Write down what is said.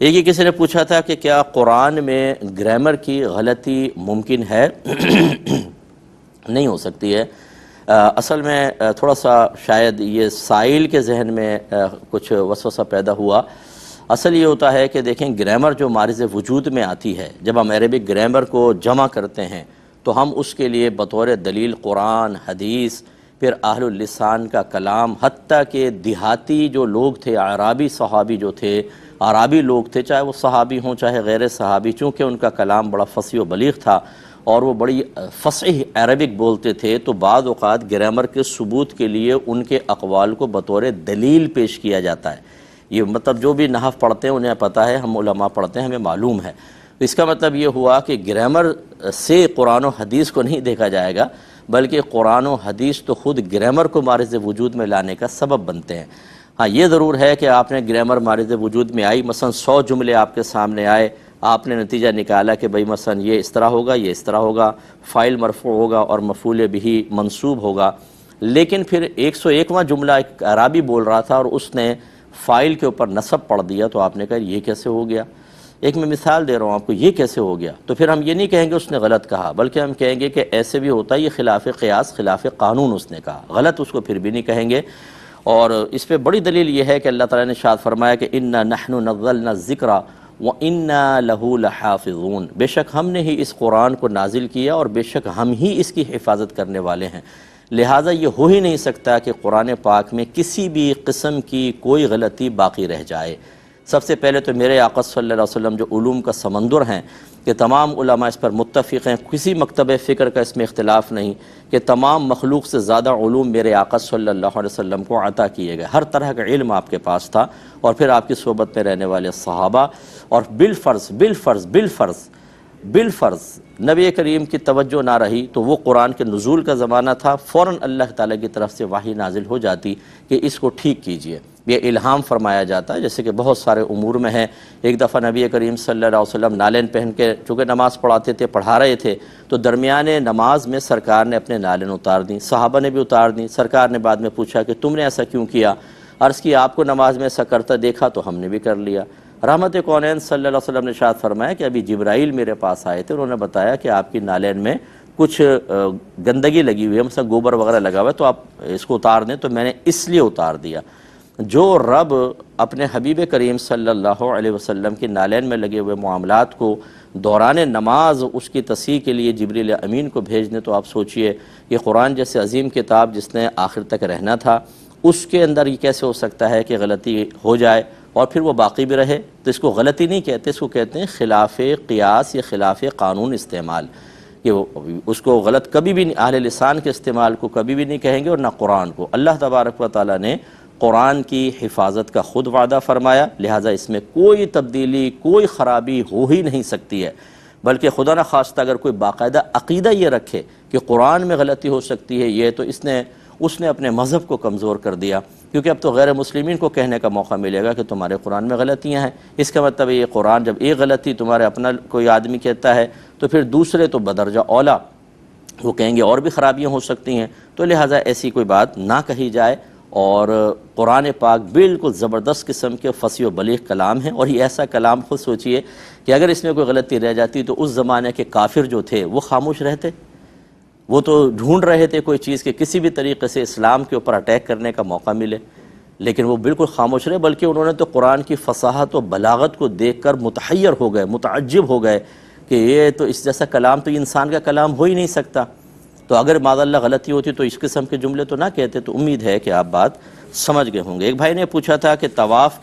ایک ہی کسی نے پوچھا تھا کہ کیا قرآن میں گرامر کی غلطی ممکن ہے؟ نہیں ہو سکتی ہے۔ اصل میں تھوڑا سا شاید یہ سائل کے ذہن میں کچھ وسوسہ پیدا ہوا۔ اصل یہ ہوتا ہے کہ دیکھیں گرامر جو مارز وجود میں آتی ہے، جب ہم عربک گرامر کو جمع کرتے ہیں تو ہم اس کے لیے بطور دلیل قرآن، حدیث، پھر اہل اللسان کا کلام، حتیٰ کہ دیہاتی جو لوگ تھے، عرابی صحابی جو تھے، عرابی لوگ تھے، چاہے وہ صحابی ہوں چاہے غیر صحابی، چونکہ ان کا کلام بڑا فصیح و بلیغ تھا اور وہ بڑی فصیح عربک بولتے تھے، تو بعض اوقات گرامر کے ثبوت کے لیے ان کے اقوال کو بطور دلیل پیش کیا جاتا ہے۔ یہ مطلب جو بھی نحو پڑھتے ہیں انہیں پتہ ہے، ہم علماء پڑھتے ہیں، ہمیں معلوم ہے۔ اس کا مطلب یہ ہوا کہ گرامر سے قرآن و حدیث کو نہیں دیکھا جائے گا، بلکہ قرآن و حدیث تو خود گرامر کو مارز وجود میں لانے کا سبب بنتے ہیں۔ ہاں یہ ضرور ہے کہ آپ نے گرامر مارز وجود میں آئی، مثلا 100 جملے آپ کے سامنے آئے، آپ نے نتیجہ نکالا کہ بھئی مثلا یہ اس طرح ہوگا، یہ اس طرح ہوگا، فاعل مرفوع ہوگا اور مفعول بہ منصوب ہوگا، لیکن پھر 101واں جملہ ایک عرابی بول رہا تھا اور اس نے فاعل کے اوپر نصب پڑھ دیا، تو آپ نے کہا یہ کیسے ہو گیا؟ ایک میں مثال دے رہا ہوں آپ کو، یہ کیسے ہو گیا؟ تو پھر ہم یہ نہیں کہیں گے اس نے غلط کہا، بلکہ ہم کہیں گے کہ ایسے بھی ہوتا ہے، یہ خلاف قیاس، خلاف قانون اس نے کہا، غلط اس کو پھر بھی نہیں کہیں گے۔ اور اس پہ بڑی دلیل یہ ہے کہ اللہ تعالیٰ نے ارشاد فرمایا کہ اِنَّا نَحْنُ نَزَّلْنَا الذِّكْرَ وَإِنَّا لَهُ لَحَافِظُونَ، بے شک ہم نے ہی اس قرآن کو نازل کیا اور بے شک ہم ہی اس کی حفاظت کرنے والے ہیں۔ لہٰذا یہ ہو ہی نہیں سکتا کہ قرآن پاک میں کسی بھی قسم کی کوئی غلطی باقی رہ جائے۔ سب سے پہلے تو میرے آقا صلی اللہ علیہ وسلم جو علوم کا سمندر ہیں، کہ تمام علماء اس پر متفق ہیں، کسی مکتب فکر کا اس میں اختلاف نہیں کہ تمام مخلوق سے زیادہ علوم میرے آقا صلی اللہ علیہ وسلم کو عطا کیے گئے، ہر طرح کا علم آپ کے پاس تھا، اور پھر آپ کی صحبت میں رہنے والے صحابہ، اور بالفرض نبی کریم کی توجہ نہ رہی تو وہ قرآن کے نزول کا زمانہ تھا، فوراً اللہ تعالیٰ کی طرف سے وحی نازل ہو جاتی کہ اس کو ٹھیک کیجئے، یہ الہام فرمایا جاتا ہے، جیسے کہ بہت سارے امور میں ہے۔ ایک دفعہ نبی کریم صلی اللہ علیہ وسلم نالین پہن کے چونکہ نماز پڑھاتے تھے، پڑھا رہے تھے، تو درمیان نماز میں سرکار نے اپنے نالین اتار دیں، صحابہ نے بھی اتار دیں۔ سرکار نے بعد میں پوچھا کہ تم نے ایسا کیوں کیا؟ عرض کی آپ کو نماز میں ایسا کرتا دیکھا تو ہم نے بھی کر لیا۔ رحمت کونین صلی اللہ علیہ وسلم نے ارشاد فرمایا کہ ابھی جبرائیل میرے پاس آئے تھے، انہوں نے بتایا کہ آپ کی نالین میں کچھ گندگی لگی ہوئی ہے، مثلا گوبر وغیرہ لگا ہوا ہے، تو آپ اس کو اتار دیں، تو میں نے اس لیے اتار دیا۔ جو رب اپنے حبیب کریم صلی اللہ علیہ وسلم کی نالین میں لگے ہوئے معاملات کو دوران نماز اس کی تصحیح کے لیے جبریل امین کو بھیج دیں، تو آپ سوچئے کہ قرآن جیسے عظیم کتاب جس نے آخر تک رہنا تھا، اس کے اندر یہ کیسے ہو سکتا ہے کہ غلطی ہو جائے اور پھر وہ باقی بھی رہے؟ تو اس کو غلطی نہیں کہتے، اس کو کہتے ہیں خلاف قیاس یا خلاف قانون استعمال، کہ اس کو غلط کبھی بھی اہل لسان کے استعمال کو کبھی بھی نہیں کہیں گے، اور نہ قرآن کو۔ اللہ تبارک و تعالیٰ نے قرآن کی حفاظت کا خود وعدہ فرمایا، لہٰذا اس میں کوئی تبدیلی، کوئی خرابی ہو ہی نہیں سکتی ہے، بلکہ خدا نہ خواستہ اگر کوئی باقاعدہ عقیدہ یہ رکھے کہ قرآن میں غلطی ہو سکتی ہے، یہ تو اس نے اپنے مذہب کو کمزور کر دیا، کیونکہ اب تو غیر مسلمین کو کہنے کا موقع ملے گا کہ تمہارے قرآن میں غلطیاں ہیں۔ اس کا مطلب یہ قرآن جب ایک غلطی تمہارے اپنا کوئی آدمی کہتا ہے تو پھر دوسرے تو بدرجہ اولا وہ کہیں گے اور بھی خرابیاں ہو سکتی ہیں، تو لہٰذا ایسی کوئی بات نہ کہی جائے۔ اور قرآن پاک بالکل زبردست قسم کے فصیح و بلیغ کلام ہیں، اور یہ ایسا کلام خود سوچئے کہ اگر اس میں کوئی غلطی رہ جاتی تو اس زمانے کے کافر جو تھے وہ خاموش رہتے؟ وہ تو ڈھونڈ رہے تھے کوئی چیز کہ کسی بھی طریقے سے اسلام کے اوپر اٹیک کرنے کا موقع ملے، لیکن وہ بالکل خاموش رہے، بلکہ انہوں نے تو قرآن کی فصاحت و بلاغت کو دیکھ کر متحیر ہو گئے، متعجب ہو گئے کہ یہ تو اس جیسا کلام تو انسان کا کلام ہو ہی نہیں سکتا۔ تو اگر معاذ اللہ غلطی ہوتی تو اس قسم کے جملے تو نہ کہتے۔ تو امید ہے کہ آپ بات سمجھ گئے ہوں گے۔ ایک بھائی نے پوچھا تھا کہ طواف